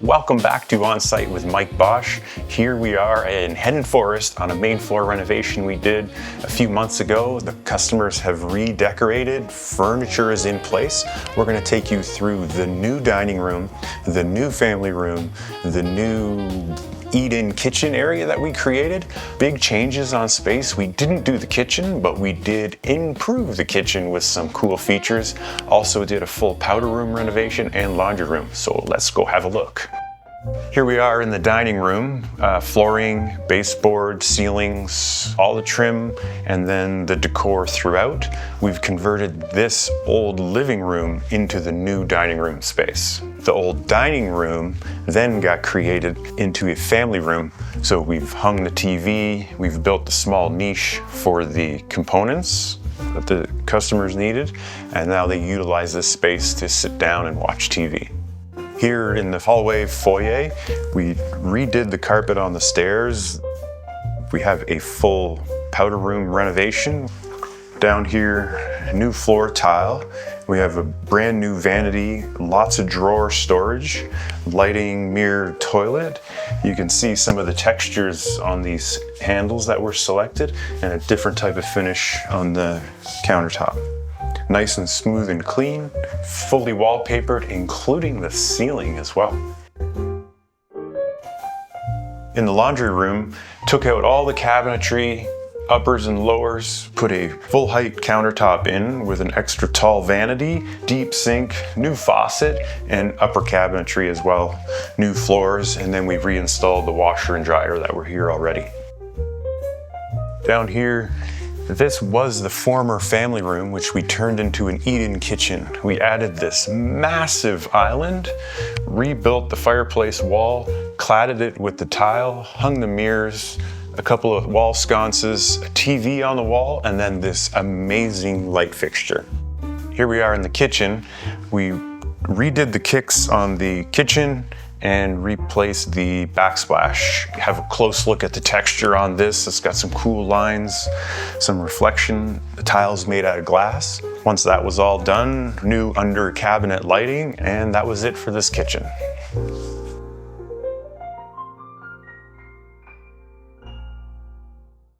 Welcome back to ONSITE with Mike Bosch. Here we are in Headon Forest on a main floor renovation we did a few months ago. The customers have redecorated, furniture is in place. We're going to take you through the new dining room, the new family room, the new eat-in kitchen area that we created. Big changes on space. We didn't do the kitchen, but we did improve the kitchen with some cool features. Also did a full powder room renovation and laundry room. So let's go have a look. Here we are in the dining room, flooring, baseboard, ceilings, all the trim, and then the decor throughout. We've converted this old living room into the new dining room space. The old dining room then got created into a family room. So we've hung the TV, we've built a small niche for the components that the customers needed, and now they utilize this space to sit down and watch TV. Here in the hallway foyer, we redid the carpet on the stairs. We have a full powder room renovation. Down here, new floor tile. We have a brand new vanity, lots of drawer storage, lighting, mirror, toilet. You can see some of the textures on these handles that were selected and a different type of finish on the countertop. Nice and smooth and clean, fully wallpapered, including the ceiling as well. In the laundry room, took out all the cabinetry, uppers and lowers, put a full height countertop in with an extra tall vanity, deep sink, new faucet, and upper cabinetry as well. New floors, and then we reinstalled the washer and dryer that were here already. Down here, this was the former family room, which we turned into an eat-in kitchen. We added this massive island, rebuilt the fireplace wall, cladded it with the tile, hung the mirrors, a couple of wall sconces, a TV on the wall, and then this amazing light fixture. Here we are in the kitchen. We redid the kicks on the kitchen and replaced the backsplash. Have a close look at the texture on this. It's got some cool lines, some reflection. The tile's made out of glass. Once that was all done, new under cabinet lighting, and that was it for this kitchen.